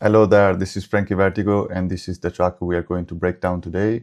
Hello there, this is Frankie Vertigo, and this is the track we are going to break down today.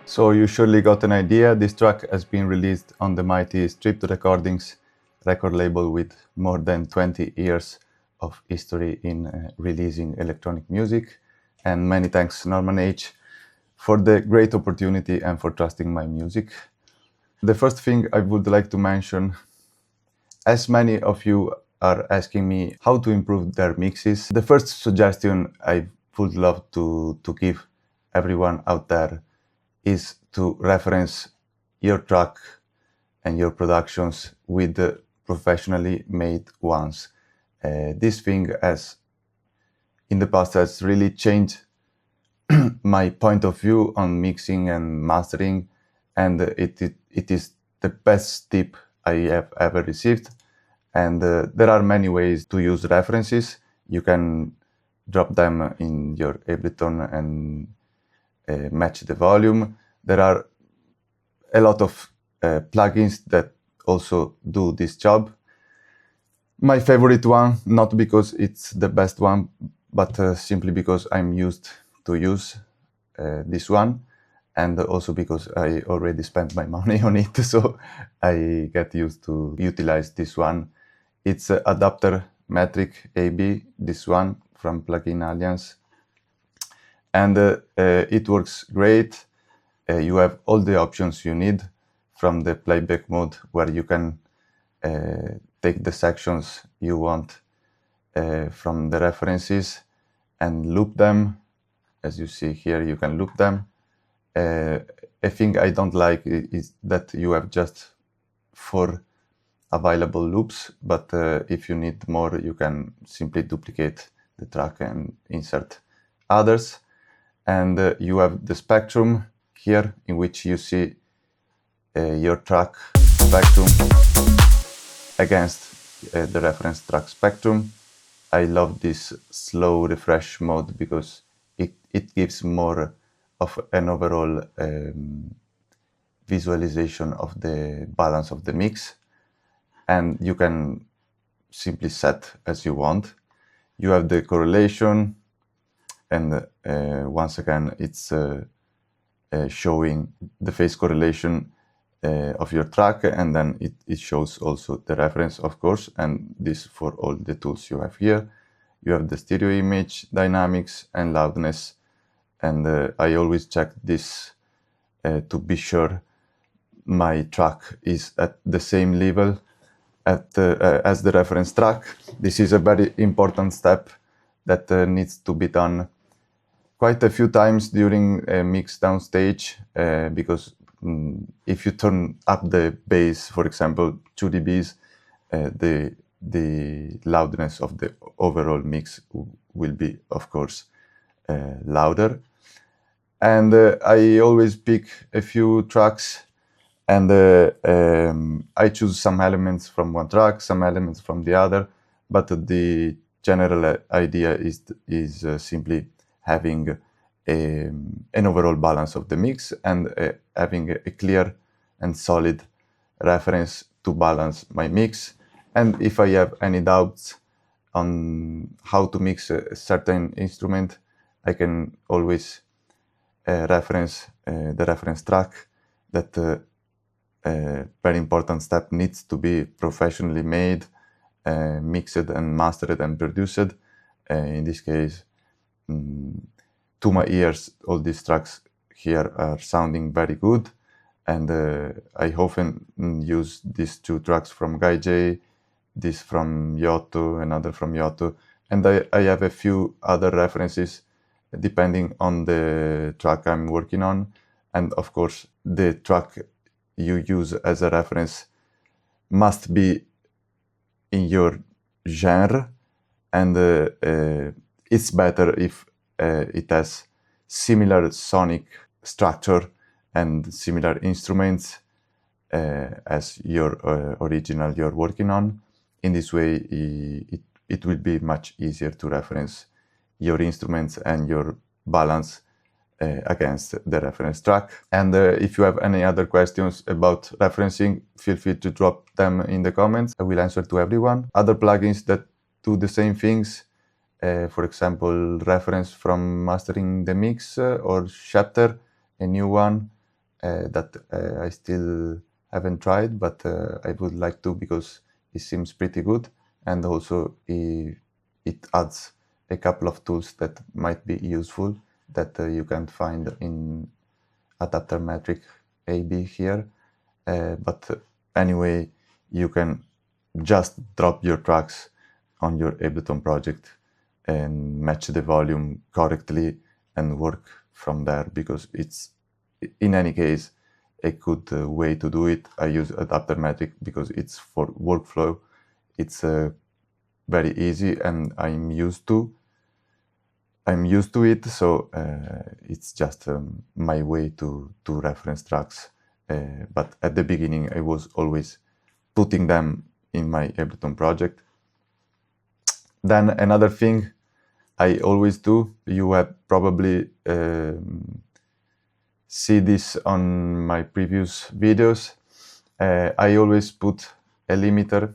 So you surely got an idea. This track has been released on the mighty Stripped Recordings record label with more than 20 years of history in releasing electronic music. And many thanks Norman H for the great opportunity and for trusting my music. The first thing I would like to mention, as many of you are asking me how to improve their mixes, the first suggestion I would love to give everyone out there is to reference your track and your productions with the professionally made ones. This thing has, in the past, has really changed my point of view on mixing and mastering, and it is the best tip I have ever received. And there are many ways to use references. You can drop them in your Ableton and match the volume. There are a lot of plugins that also do this job. My favorite one, not because it's the best one, but simply because I'm used to use this one, and also because I already spent my money on it, so I get used to utilize this one. It's Adapter Metric AB, this one from Plugin Alliance, and it works great. You have all the options you need, from the playback mode, where you can take the sections you want from the references and loop them. As you see here, you can loop them. A thing I don't like is that you have just 4 available loops, but if you need more, you can simply duplicate the track and insert others. And you have the spectrum here, in which you see your track spectrum against the reference track spectrum. I love this slow refresh mode because it gives more of an overall visualization of the balance of the mix, and you can simply set as you want. You have the correlation, and once again it's showing the phase correlation of your track, and then it shows also the reference, of course, and this for all the tools you have here. You have the stereo image, dynamics, and loudness, and I always check this to be sure my track is at the same level as the reference track. This is a very important step that needs to be done quite a few times during a mix downstage, because if you turn up the bass, for example, 2 dBs, the loudness of the overall mix will be, of course, louder. And I always pick a few tracks, and I choose some elements from one track, some elements from the other, but the general idea is simply having an overall balance of the mix, and having a clear and solid reference to balance my mix. And if I have any doubts on how to mix a certain instrument, I can always reference the reference track. That very important step needs to be professionally made, mixed and mastered and produced. In this case, to my ears, all these tracks here are sounding very good, and I often use these 2 tracks from Guy J, this from Yotto, another from Yotto, and I have a few other references depending on the track I'm working on. And of course, the track you use as a reference must be in your genre, and it's better if it has similar sonic structure and similar instruments as your original you're working on. In this way, it will be much easier to reference your instruments and your balance against the reference track. And if you have any other questions about referencing, feel free to drop them in the comments. I will answer to everyone. Other plugins that do the same things, for example, reference from mastering the mix or chapter, a new one that I still haven't tried, but I would like to, because it seems pretty good, and also it adds a couple of tools that might be useful that you can find in adapter metric AB here. But anyway, you can just drop your tracks on your Ableton project and match the volume correctly and work from there, because it's, in any case, a good way to do it. I use adapter metric because it's for workflow. It's very easy, and I'm used to it, so it's just my way to reference tracks. But at the beginning, I was always putting them in my Ableton project. Then another thing I always do, you have probably see this on my previous videos, I always put a limiter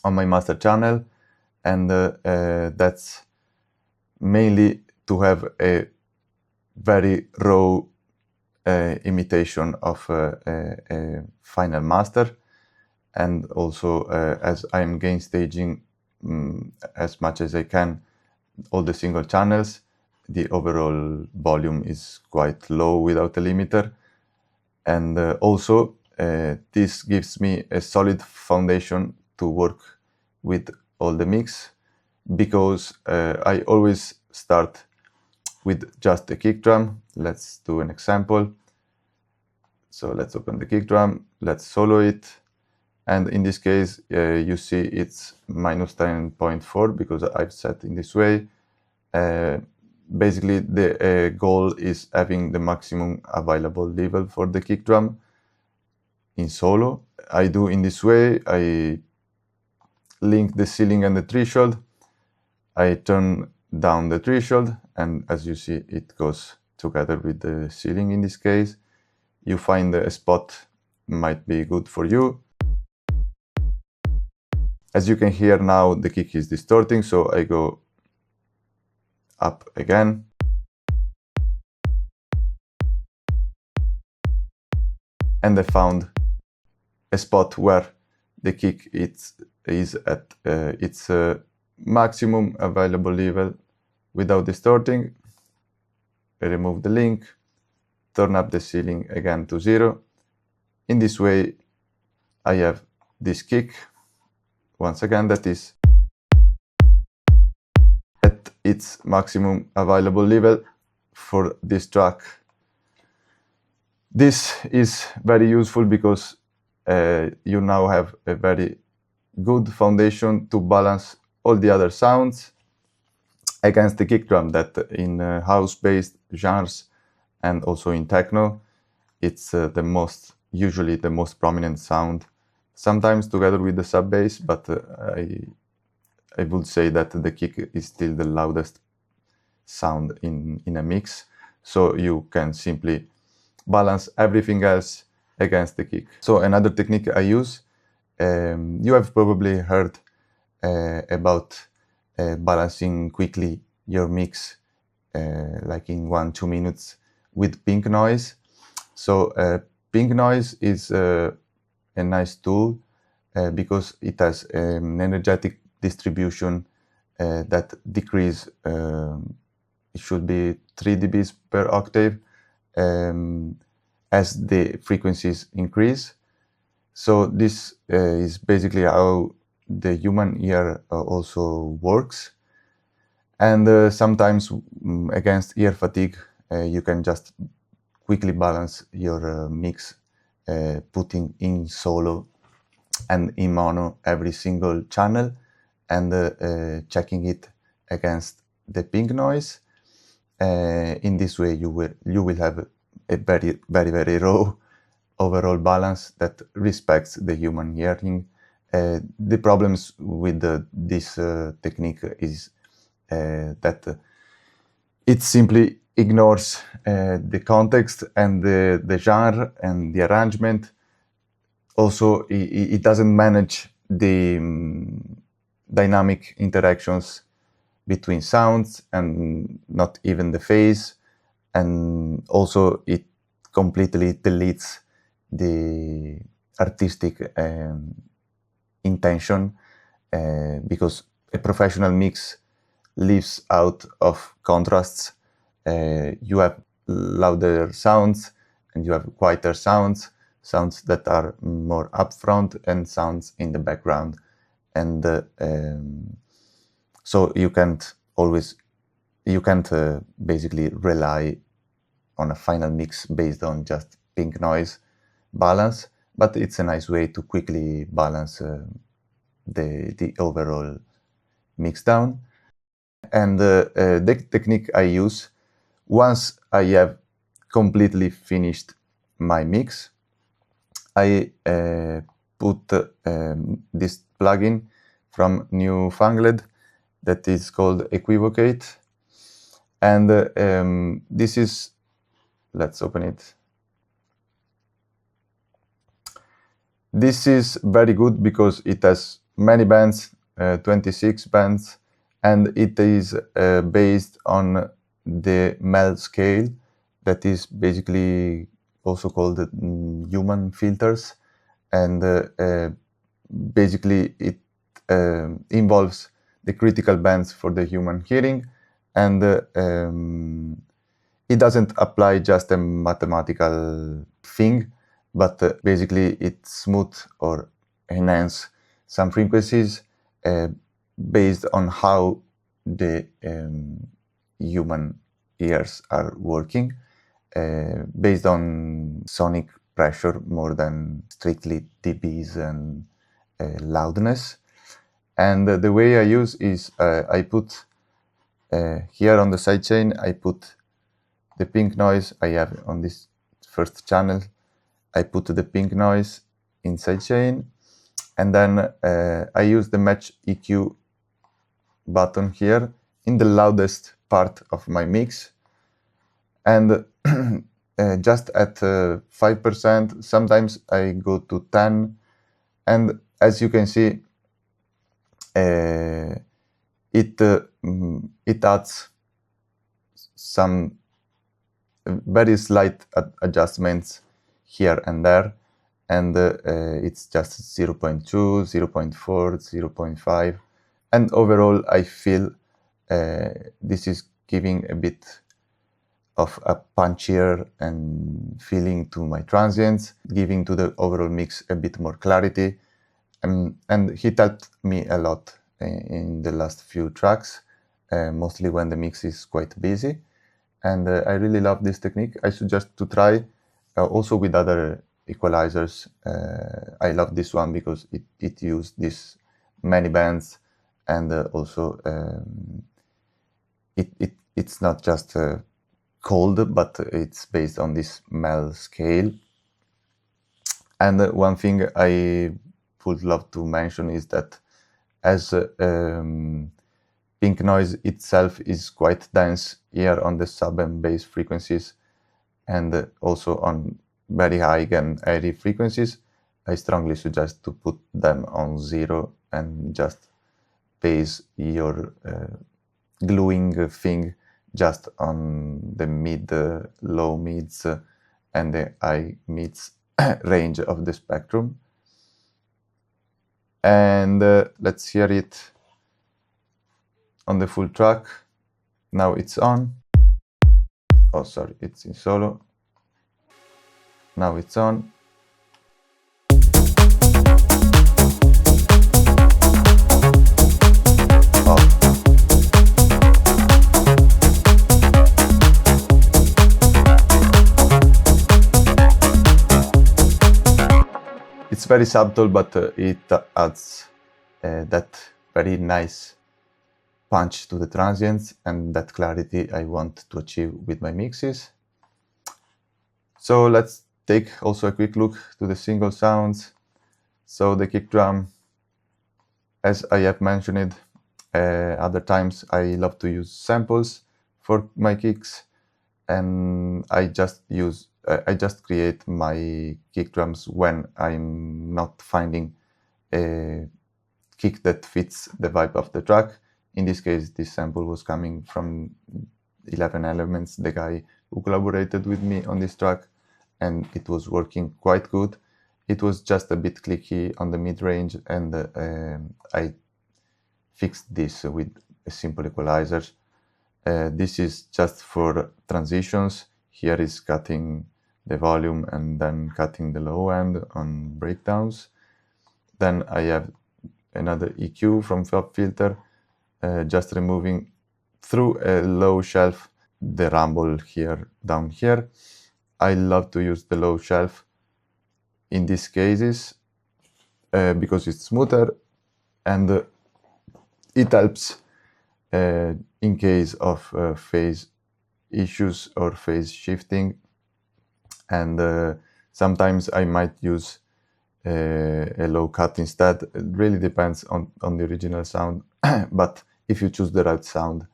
on my master channel, and that's mainly to have a very raw imitation of a final master, and also as I'm gain staging as much as I can all the single channels, the overall volume is quite low without a limiter. And also this gives me a solid foundation to work with all the mix, because I always start with just the kick drum. Let's do an example. So let's open the kick drum, let's solo it. And in this case, you see it's minus 10.4 because I've set in this way. Basically, the goal is having the maximum available level for the kick drum in solo. I do in this way. I link the ceiling and the threshold. I turn down the threshold, and as you see, it goes together with the ceiling in this case. You find a spot might be good for you. As you can hear now, the kick is distorting, so I go up again. And I found a spot where the kick is at its maximum available level without distorting. I remove the link, turn up the ceiling again to 0. In this way, I have this kick, once again, that is at its maximum available level for this track. This is very useful because you now have a very good foundation to balance all the other sounds against the kick drum that in house-based genres and also in techno, it's usually the most prominent sound, sometimes together with the sub bass, but I would say that the kick is still the loudest sound in a mix. So you can simply balance everything else against the kick. So another technique I use, you have probably heard about balancing quickly your mix, like in 1-2 minutes with pink noise. So pink noise is a nice tool because it has an energetic distribution that decrease, it should be 3 dBs per octave as the frequencies increase. So this is basically how the human ear also works. And sometimes against ear fatigue, you can just quickly balance your mix, putting in solo and in mono every single channel, and checking it against the ping noise. In this way, you will have a very raw overall balance that respects the human hearing. The problems with this technique is that it simply ignores the context and the genre and the arrangement. Also, it doesn't manage the dynamic interactions between sounds and not even the phase. And also it completely deletes the artistic intention, because a professional mix leaves out of contrasts. You have louder sounds and you have quieter sounds that are more upfront and sounds in the background. And so you can't basically rely on a final mix based on just pink noise balance, but it's a nice way to quickly balance the overall mix down. And the technique I use, once I have completely finished my mix, I put this plugin from Newfangled that is called Equivocate. And this is, let's open it. This is very good because it has many bands, 26 bands, and it is based on the MEL scale, that is basically also called human filters. And basically it involves the critical bands for the human hearing, and it doesn't apply just a mathematical thing, but basically it smooth or enhance some frequencies based on how the human ears are working, based on sonic pressure more than strictly dBs and loudness. And the way I use is I put here on the sidechain, I put the pink noise I have on this first channel. I put the pink noise in sidechain, and then I use the match EQ button here in the loudest part of my mix, and just at 5%, sometimes I go to 10, and as you can see, it adds some very slight adjustments here and there, and it's just 0.2, 0.4, 0.5, and overall I feel this is giving a bit of a punchier and feeling to my transients, giving to the overall mix a bit more clarity, and it helped me a lot in the last few tracks, mostly when the mix is quite busy. And I really love this technique. I suggest to try also with other equalizers. I love this one because it used this many bands, and also it's not just cold, but it's based on this MEL scale. And one thing I would love to mention is that as pink noise itself is quite dense here on the sub and bass frequencies, and also on very high and airy frequencies, I strongly suggest to put them on 0 and just base your gluing thing just on the mid, low mids, and the high mids range of the spectrum. And let's hear it on the full track. Now it's on. Oh, sorry, it's in solo. Now it's on. Oh. It's very subtle, but it adds that very nice punch to the transients and that clarity I want to achieve with my mixes. So let's take also a quick look to the single sounds. So the kick drum, as I have mentioned other times, I love to use samples for my kicks, and I just create my kick drums when I'm not finding a kick that fits the vibe of the track. In this case, this sample was coming from 11 Elements, the guy who collaborated with me on this track, and it was working quite good. It was just a bit clicky on the mid-range, and I fixed this with a simple equalizer. This is just for transitions. Here is cutting the volume and then cutting the low end on breakdowns. Then I have another EQ from Pop Filter, just removing through a low shelf the rumble here, down here. I love to use the low shelf in these cases because it's smoother, and it helps in case of phase issues or phase shifting. And sometimes I might use a low cut instead. It really depends on the original sound, but if you choose the right sound,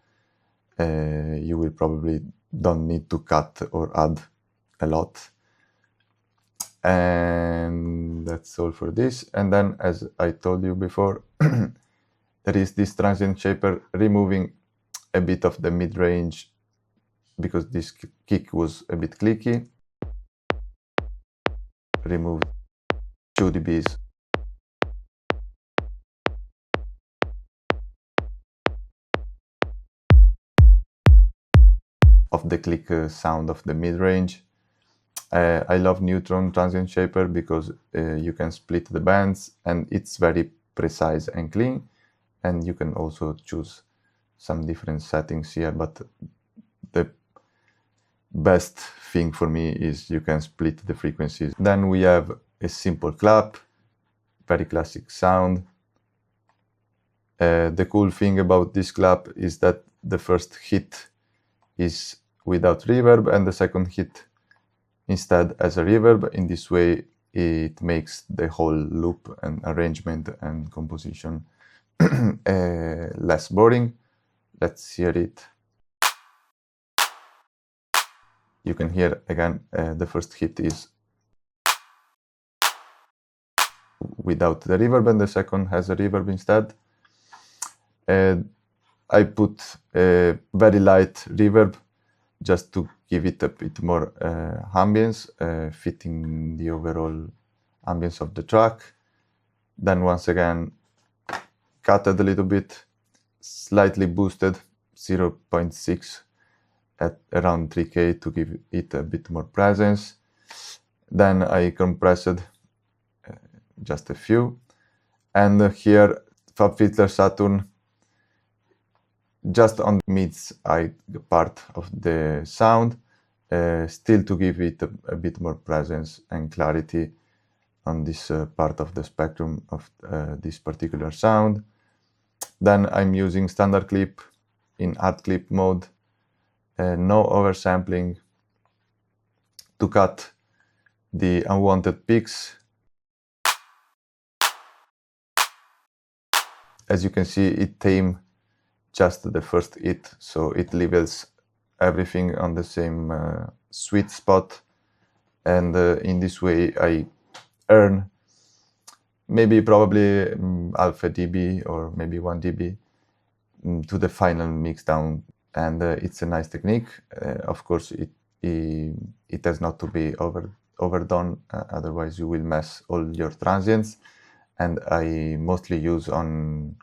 you will probably don't need to cut or add a lot. And that's all for this. And then, as I told you before, there is this transient shaper removing a bit of the mid-range because this kick was a bit clicky. Remove 2 dBs. Of the click sound of the mid-range. I love Neutron Transient Shaper because you can split the bands and it's very precise and clean, and you can also choose some different settings here, but the best thing for me is you can split the frequencies. Then we have a simple clap, very classic sound. The cool thing about this clap is that the first hit is without reverb and the second hit instead as a reverb. In this way it makes the whole loop and arrangement and composition less boring. Let's hear it. You can hear again the first hit is without the reverb and the second has a reverb instead. I put a very light reverb just to give it a bit more ambience, fitting the overall ambience of the track. Then once again, cutted a little bit, slightly boosted, 0.6 at around 3K to give it a bit more presence. Then I compressed just a few. And here, Fab Filter Saturn, just on the mid-side part of the sound, still to give it a bit more presence and clarity on this part of the spectrum of this particular sound. Then I'm using standard clip in art clip mode, no oversampling, to cut the unwanted peaks. As you can see, it tame just the first hit, so it levels everything on the same sweet spot, and in this way I earn probably half a dB or maybe 1 dB to the final mix down, and it's a nice technique. Of course, it has not to be overdone, otherwise you will mess all your transients, and I mostly use on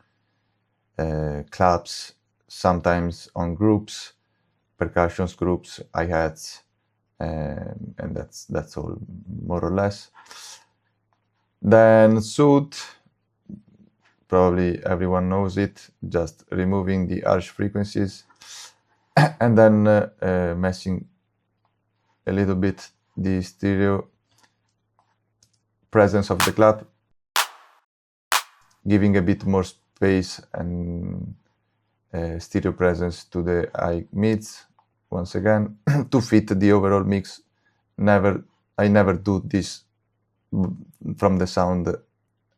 claps, sometimes on groups, percussions groups, hi-hats, and that's all more or less. Then Soothe, probably everyone knows it, just removing the harsh frequencies and then messing a little bit the stereo presence of the clap, giving a bit more space and stereo presence to the high mids once again to fit the overall mix. I never do this from the sound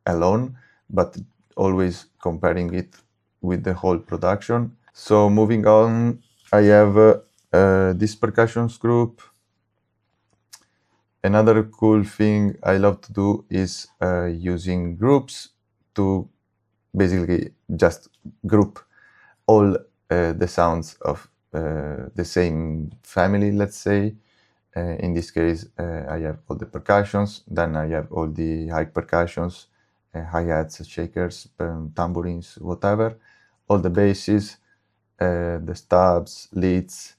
alone, but always comparing it with the whole production. So moving on, I have this percussions group. Another cool thing I love to do is using groups to basically just group all the sounds of the same family, let's say. In this case, I have all the percussions, then I have all the high percussions, hi-hats, shakers, tambourines, whatever, all the basses, the stabs, leads,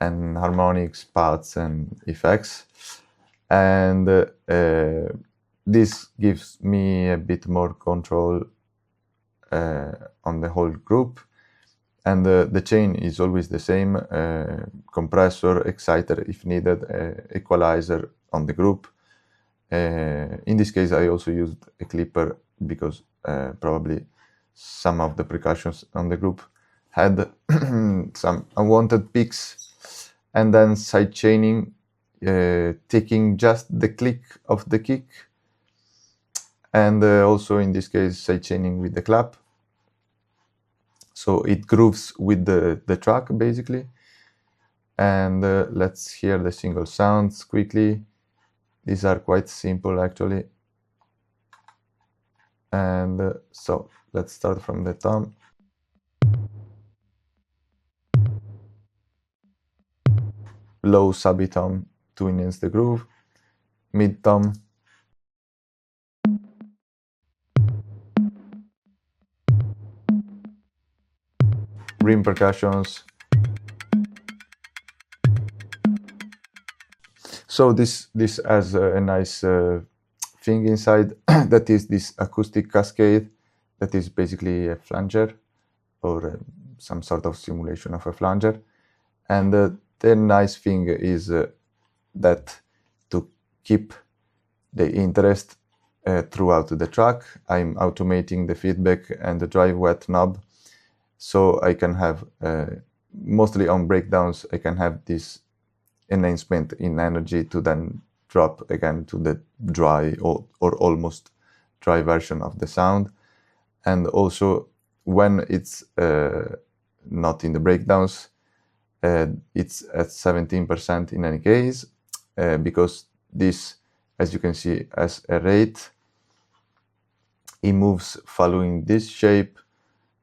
and harmonics, pads, and effects. And this gives me a bit more control on the whole group. And the chain is always the same, compressor, exciter if needed, equalizer on the group. In this case, I also used a clipper because probably some of the percussions on the group had some unwanted peaks. And then sidechaining, taking just the click of the kick. And also in this case, sidechaining with the clap. So it grooves with the track, basically. And let's hear the single sounds quickly. These are quite simple, actually. And so let's start from the tom. Low subitom to enhance the groove. Mid tom. Rim percussions. So this has a nice thing inside that is this acoustic cascade that is basically a flanger or some sort of simulation of a flanger. And the nice thing is that to keep the interest throughout the track, I'm automating the feedback and the drive wet knob. So I can have, mostly on breakdowns, I can have this enhancement in energy to then drop again to the dry or almost dry version of the sound. And also when it's not in the breakdowns, it's at 17% in any case, because this, as you can see, as a rate, it moves following this shape,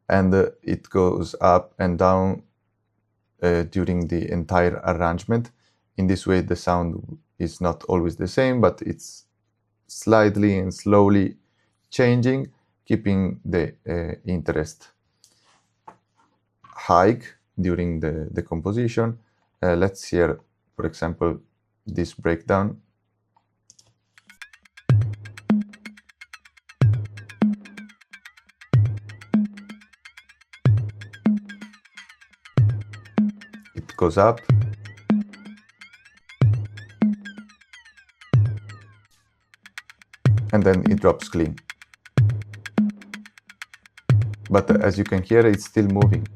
and it goes up and down during the entire arrangement. In this way, the sound is not always the same, but it's slightly and slowly changing, keeping the interest high during the composition. Let's hear, for example, this breakdown. It goes up. And then it drops clean. But as you can hear, it's still moving.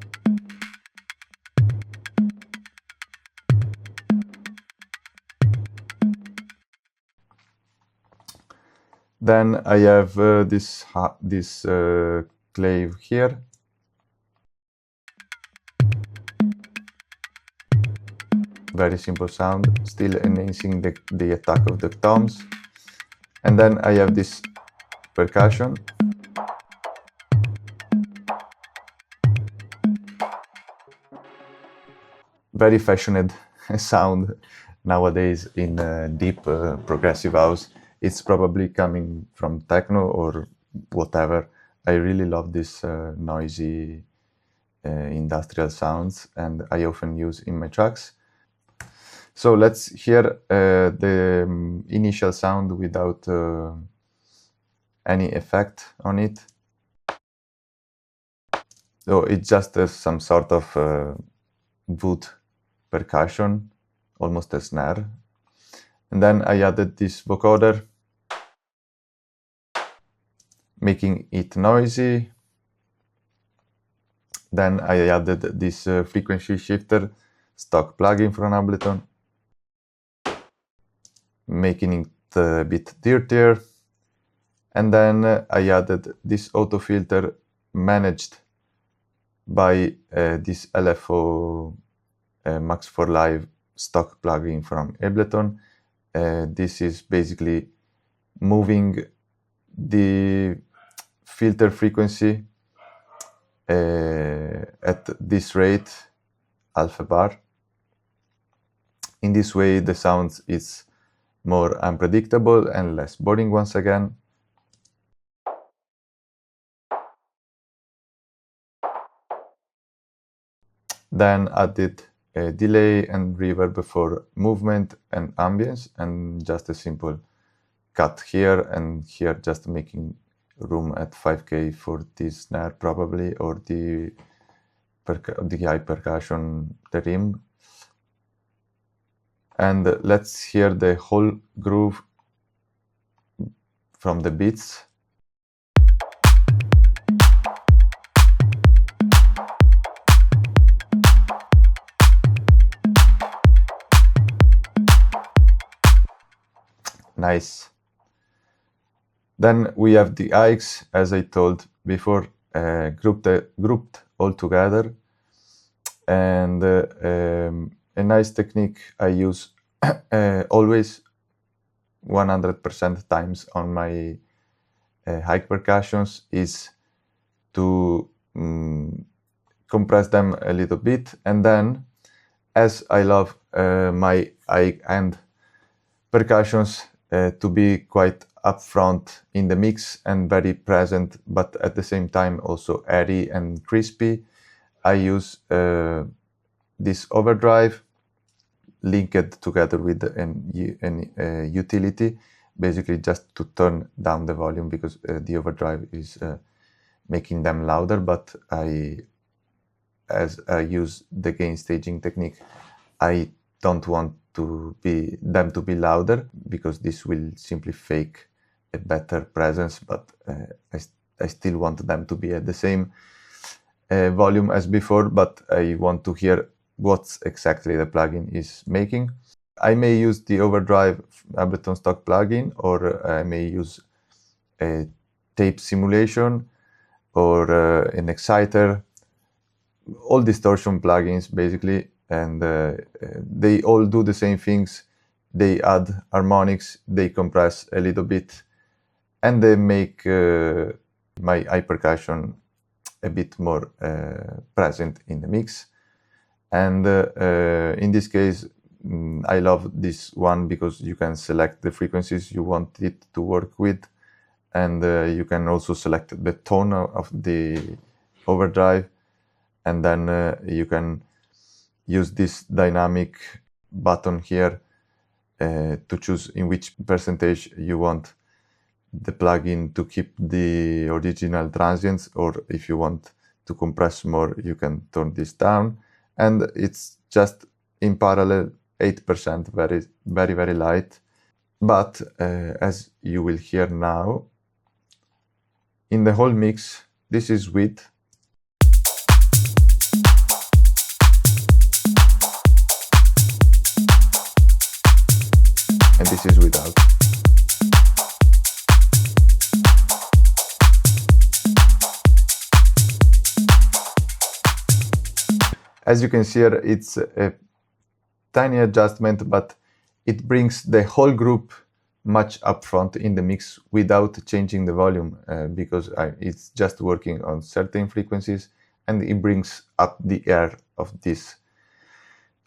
Then I have this clave here. Very simple sound, still enhancing the attack of the toms. And then I have this percussion. Very fashioned sound nowadays in deep progressive house. It's probably coming from techno or whatever. I really love this noisy industrial sounds, and I often use in my tracks. So let's hear the initial sound without any effect on it. So it's just some sort of wood percussion, almost a snare. And then I added this vocoder making it noisy. Then I added this frequency shifter stock plugin from Ableton, making it a bit dirtier. And then I added this auto filter managed by this LFO Max for Live stock plugin from Ableton. This is basically moving the filter frequency at this rate, alpha bar. In this way, the sound is more unpredictable and less boring once again. Then added a delay and reverb for movement and ambience, and just a simple cut here and here, just making room at 5K for this snare probably, or the high percussion, the rim. And let's hear the whole groove from the beats. Nice. Then we have the hikes, as I told before, grouped all together. And a nice technique I use always 100% times on my hike percussions is to compress them a little bit. And then, as I love my high-end percussions to be quite upfront in the mix and very present, but at the same time also airy and crispy, I use this overdrive linked together with an utility, basically just to turn down the volume, because the overdrive is making them louder. But as I use the gain staging technique, I don't want them to be louder, because this will simply fake a better presence, but I still want them to be at the same volume as before, but I want to hear what exactly the plugin is making. I may use the overdrive Ableton stock plugin, or I may use a tape simulation or an exciter, all distortion plugins basically. And they all do the same things. They add harmonics, they compress a little bit, and they make my high percussion a bit more present in the mix. And in this case, I love this one because you can select the frequencies you want it to work with, and you can also select the tone of the overdrive, and then you can use this dynamic button here to choose in which percentage you want the plugin to keep the original transients, or if you want to compress more, you can turn this down. And it's just in parallel 8%, very, very, very light. But as you will hear now, in the whole mix, this is with. And this is without. As you can see here, it's a tiny adjustment, but it brings the whole group much upfront in the mix without changing the volume, because it's just working on certain frequencies, and it brings up the air of this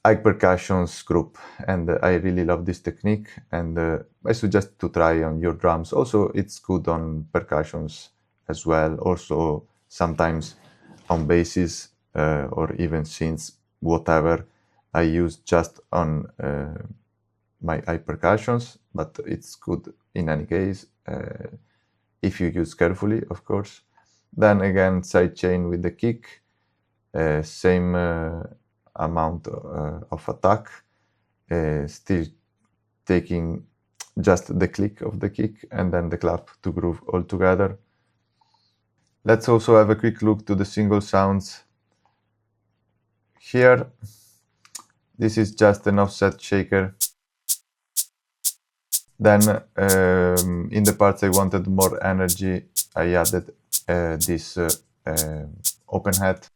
high percussions group. And I really love this technique, and I suggest to try on your drums. Also, it's good on percussions as well, also sometimes on basses or even synths, whatever. I use just on my high percussions, but it's good in any case, if you use carefully, of course. Then again, sidechain with the kick, same amount of attack, still taking just the click of the kick and then the clap to groove all together. Let's also have a quick look to the single sounds here. This is just an offset shaker. Then in the parts I wanted more energy, I added this open hat.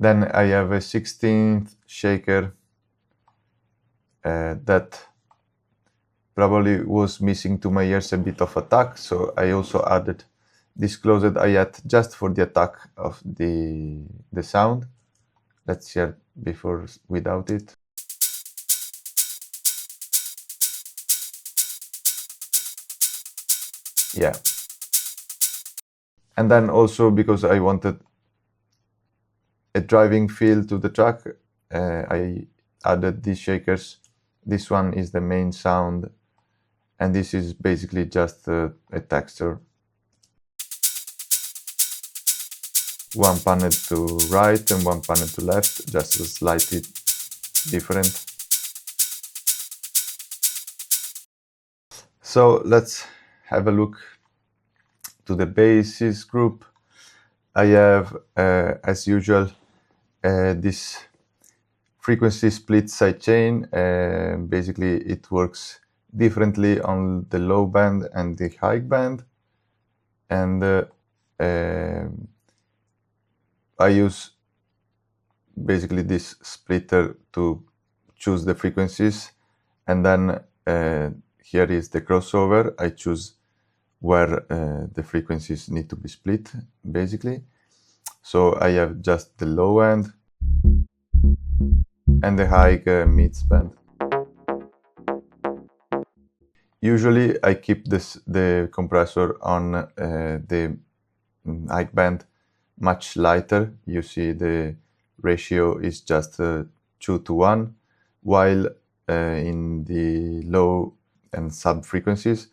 Then I have a 16th shaker that probably was missing to my ears a bit of attack, so I also added this closed hi-hat just for the attack of the sound. Let's hear before without it. Yeah. And then also because I wanted a driving feel to the track, I added these shakers. This one is the main sound, and this is basically just a texture. One panel to right and one panel to left, just slightly different. So let's have a look to the basses group. I have, as usual, this frequency split sidechain. Basically, it works differently on the low band and the high band. And I use basically this splitter to choose the frequencies. And then here is the crossover. I choose where the frequencies need to be split, basically. So I have just the low end and the high mids band. Usually I keep the compressor on the high band much lighter. You see the ratio is just 2:1, while in the low and sub frequencies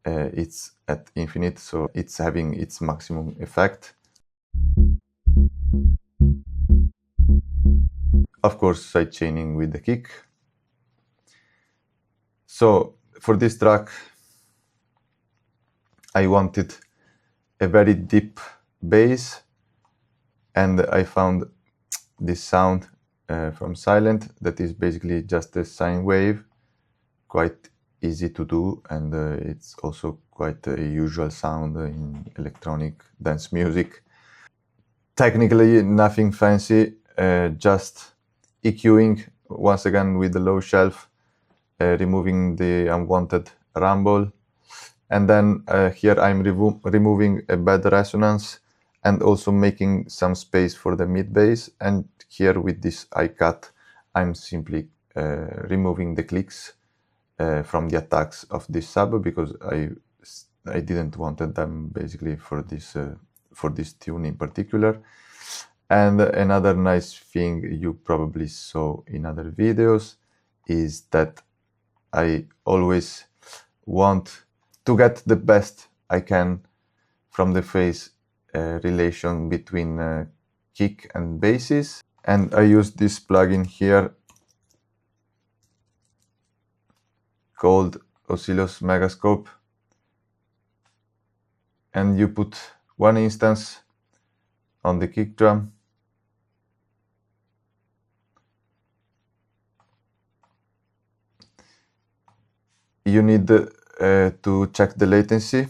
it's at infinite, so it's having its maximum effect. Of course, sidechaining with the kick. So for this track, I wanted a very deep bass, and I found this sound from Silent that is basically just a sine wave, quite easy to do, and it's also quite a usual sound in electronic dance music. Technically nothing fancy, just EQing once again with the low shelf, removing the unwanted rumble, and then here I'm removing a bad resonance and also making some space for the mid bass. And here with this hi-cut I'm simply removing the clicks from the attacks of this sub, because I didn't wanted them basically for this tune in particular. And another nice thing you probably saw in other videos is that I always want to get the best I can from the phase relation between kick and basses. And I use this plugin here called Oscillos Megascope, and you put one instance on the kick drum, you need to check the latency.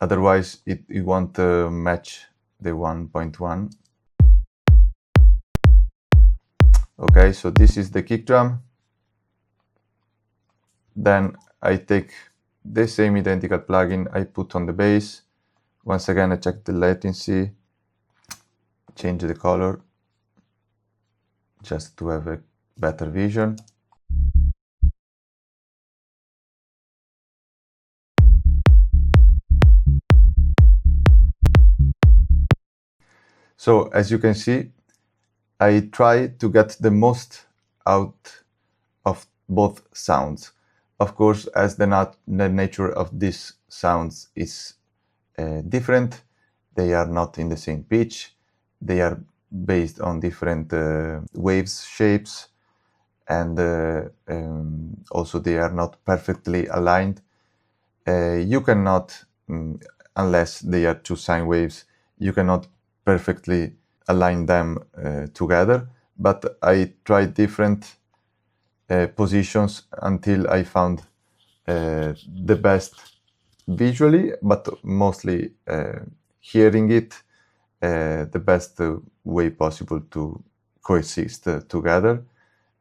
Otherwise it won't match the 1.1. Okay, so this is the kick drum. Then I take the same identical plugin, I put on the bass. Once again I check the latency, change the color just to have a better vision. So as you can see, I try to get the most out of both sounds. Of course, as the nature of these sounds is different, they are not in the same pitch, they are based on different waves shapes, and also they are not perfectly aligned. You cannot, unless they are two sine waves, you cannot perfectly align them together, but I tried different positions until I found the best visually, but mostly hearing it, the best way possible to coexist together.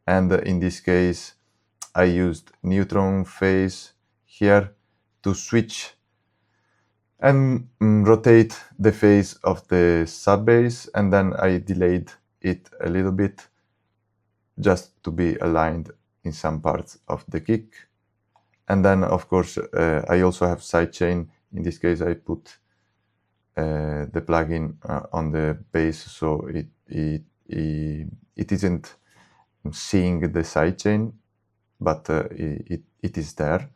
And in this case, I used neutron phase here to switch and rotate the phase of the sub bass, and then I delayed it a little bit just to be aligned in some parts of the kick. And then, of course, I also have sidechain. In this case, I put the plugin on the bass, so it isn't seeing the sidechain, but it is there.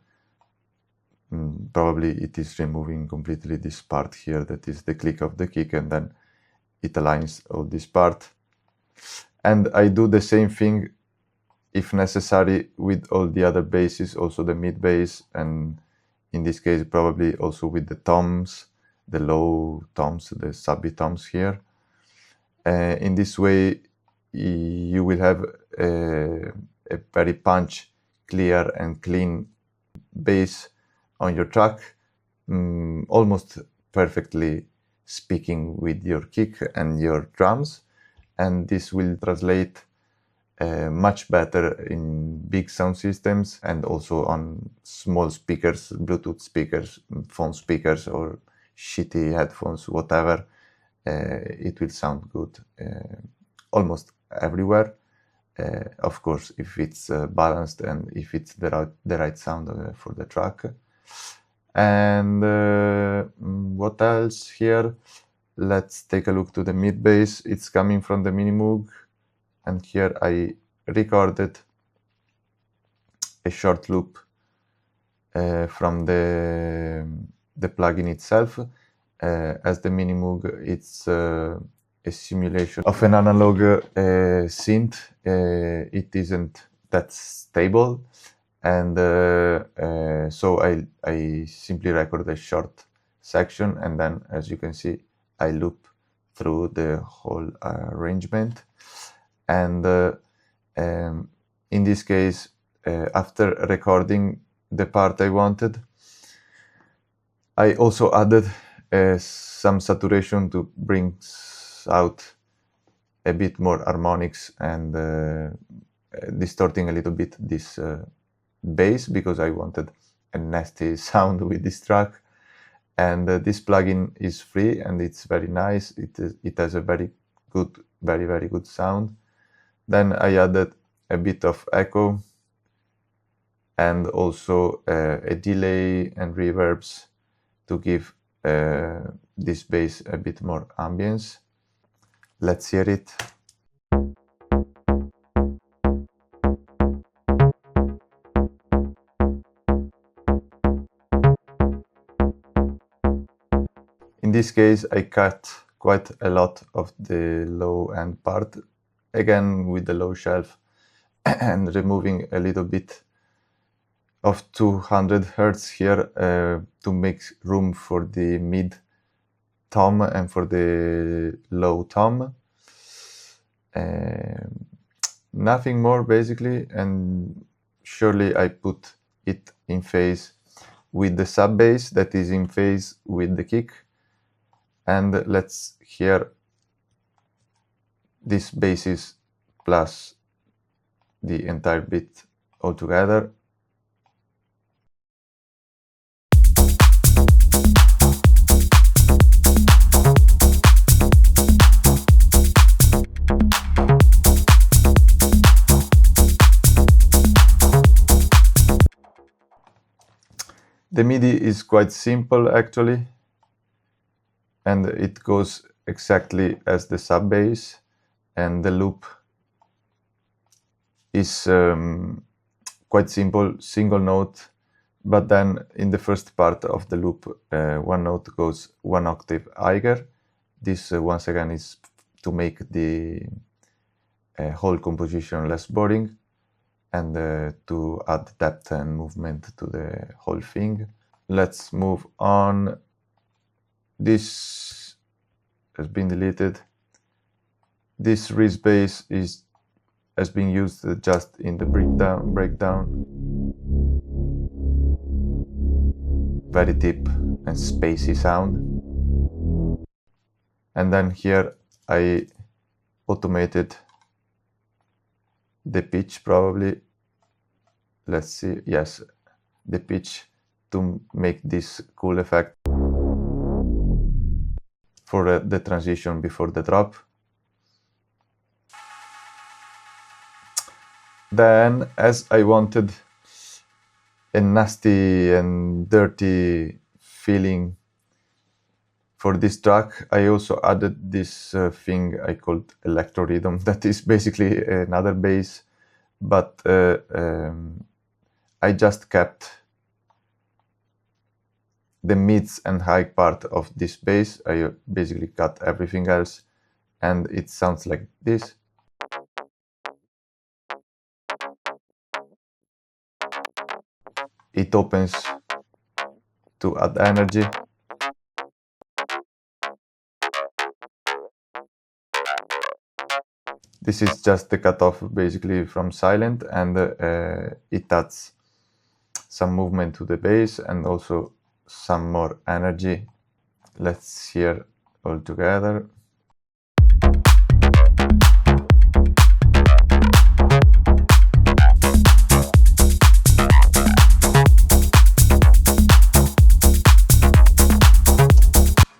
Probably it is removing completely this part here, that is the click of the kick, and then it aligns all this part. And I do the same thing, if necessary, with all the other basses, also the mid bass, and in this case probably also with the toms, the low toms, the subby toms here. In this way you will have a very punch, clear and clean bass on your track, almost perfectly speaking with your kick and your drums, and this will translate much better in big sound systems and also on small speakers, Bluetooth speakers, phone speakers, or shitty headphones, whatever. It will sound good almost everywhere. Of course, if it's balanced and if it's the right sound for the track. And what else here? Let's take a look to the mid bass. It's coming from the Minimoog, and here I recorded a short loop from the plugin itself. As the Minimoog, it's a simulation of an analog synth. It isn't that stable, and so I simply record a short section, and then, as you can see, I loop through the whole arrangement. And in this case, after recording the part I wanted, I also added some saturation to bring out a bit more harmonics and distorting a little bit this bass, because I wanted a nasty sound with this track. And this plugin is free and it's very nice. It has a very good sound. Then I added a bit of echo and also a delay and reverbs to give this bass a bit more ambience. Let's hear it. In this case, I cut quite a lot of the low end part, again with the low shelf, and removing a little bit of 200 Hz here to make room for the mid tom and for the low tom. Nothing more basically, and surely I put it in phase with the sub bass that is in phase with the kick. And let's hear these basses plus the entire beat all together. The MIDI is quite simple actually, and it goes exactly as the sub bass, and the loop is quite simple, single note, but then in the first part of the loop one note goes one octave higher. This once again is to make the whole composition less boring, and to add depth and movement to the whole thing. Let's move on. This has been deleted. This Riz bass has been used just in the breakdown. Very deep and spacey sound. And then here I automated the pitch, probably. Let's see, yes, the pitch, to make this cool effect for the transition before the drop. Then, as I wanted a nasty and dirty feeling for this track, I also added this thing I called electro rhythm, that is basically another bass, but I just kept the mids and high part of this bass. I basically cut everything else, and it sounds like this. It opens to add energy. This is just the cutoff basically from silent, and it adds some movement to the bass and also some more energy. Let's hear all together.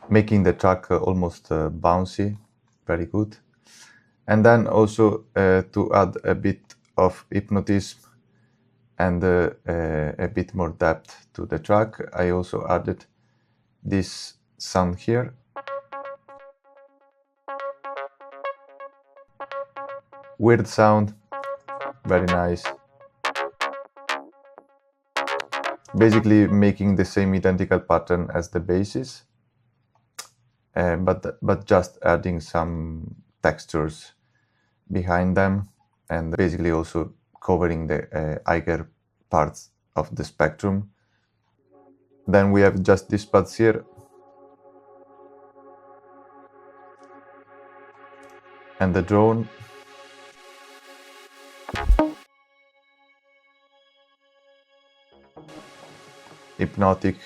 Making the track almost bouncy, very good. And then also to add a bit of hypnotism and a bit more depth to the track, I also added this sound here. Weird sound, very nice. Basically making the same identical pattern as the basses, but just adding some textures behind them, and basically also covering the higher parts of the spectrum. Then we have just these pads here, and the drone. Hypnotic,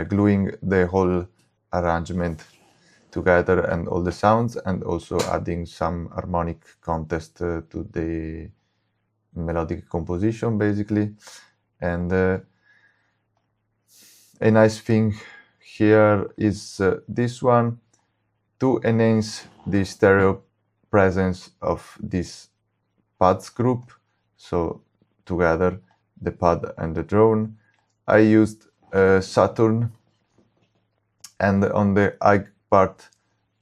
gluing the whole arrangement together and all the sounds, and also adding some harmonic contest to the melodic composition basically. And a nice thing here is this one, to enhance the stereo presence of this pads group, so together the pad and the drone. I used Saturn, and on the high part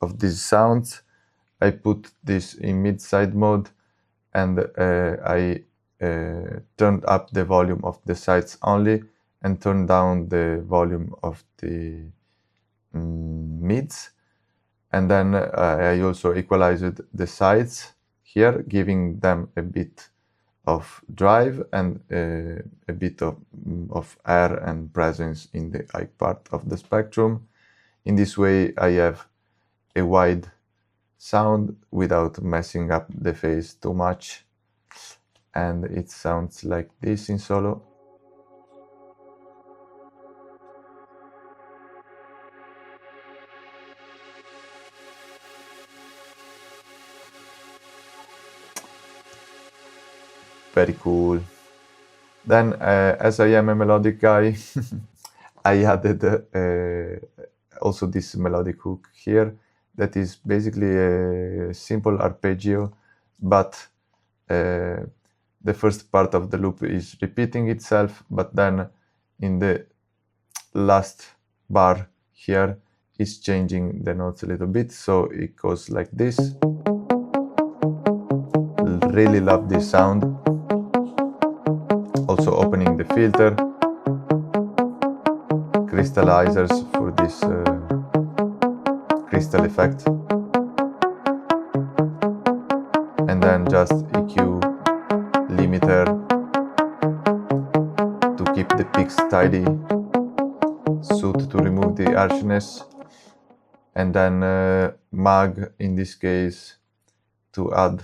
of these sounds I put this in mid-side mode, and I turned up the volume of the sides only and turned down the volume of the mids. And then I also equalized the sides here, giving them a bit of drive and a bit of air and presence in the high part of the spectrum. In this way I have a wide sound without messing up the phase too much, and it sounds like this in solo. Very cool. Then as I am a melodic guy, I added also this melodic hook here, that is basically a simple arpeggio, but the first part of the loop is repeating itself, but then in the last bar here is changing the notes a little bit, so it goes like this. Really love this sound. Also opening the filter, crystallizers for this crystal effect. and then just EQ limiter to keep the peaks tidy, soothe to remove the harshness, and then mag in this case to add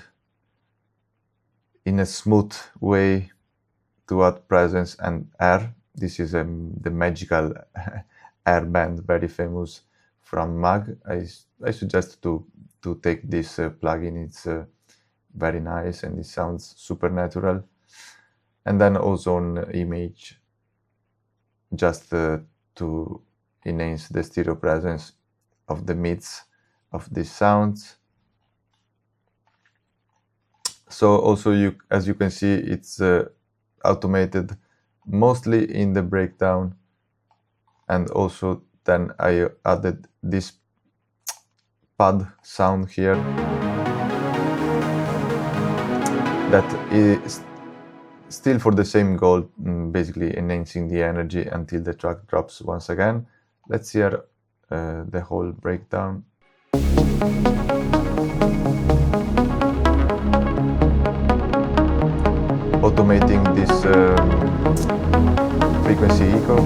in a smooth way to add presence and air. This is the magical air band, very famous from Mag. I suggest to take this plugin. It's very nice and it sounds super natural. And then ozone image, just to enhance the stereo presence of the mids of these sounds. So also, as you can see, it's automated mostly in the breakdown, and also then I added this pad sound here that is still for the same goal, basically enhancing the energy until the track drops once again. Let's hear the whole breakdown. Automating this frequency echo.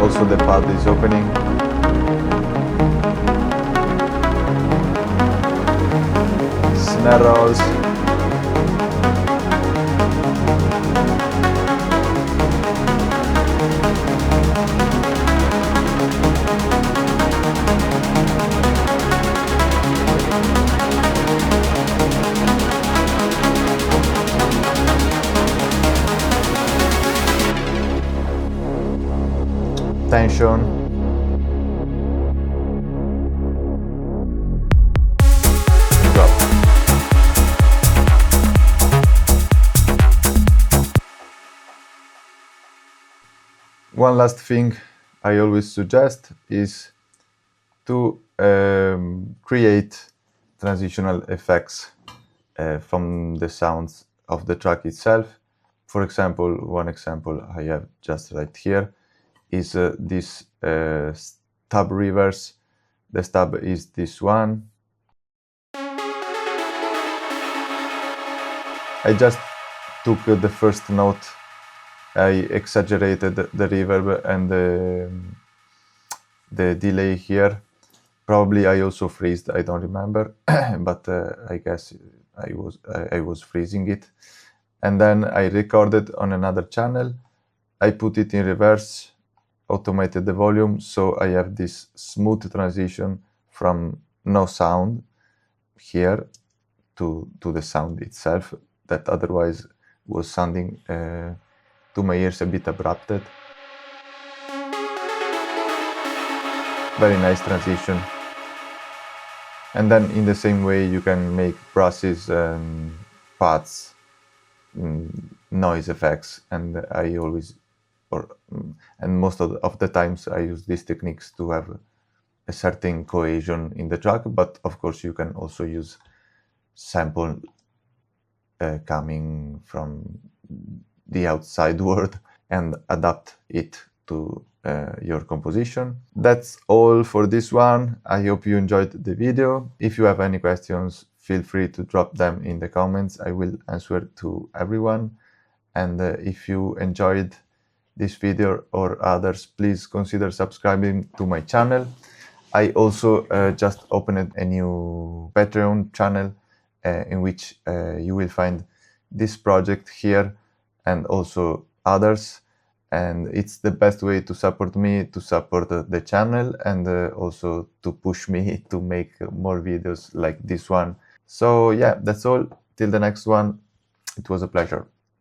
Also the pad is opening. Snare rolls. Tension. Drop. One last thing I always suggest is to create transitional effects from the sounds of the track itself. For example, one example I have just right here is this stub reverse. The stub is this one. I just took the first note, I exaggerated the reverb and the delay here. Probably I also freezed, I don't remember, but I guess I was freezing it. And then I recorded on another channel. I put it in reverse, automated the volume, so I have this smooth transition from no sound here to the sound itself that otherwise was sounding to my ears a bit abrupted. Very nice transition. And then in the same way you can make brushes and pads, noise effects, and I always and most of the times I use these techniques to have a certain cohesion in the track, but of course you can also use sample coming from the outside world and adapt it to your composition. That's all for this one. I hope you enjoyed the video. If you have any questions, feel free to drop them in the comments. I will answer to everyone. And if you enjoyed this video or others, please consider subscribing to my channel. I also just opened a new Patreon channel in which you will find this project here and also others, and it's the best way to support me, to support the channel, and also to push me to make more videos like this one. So yeah, that's all. Till the next one, it was a pleasure.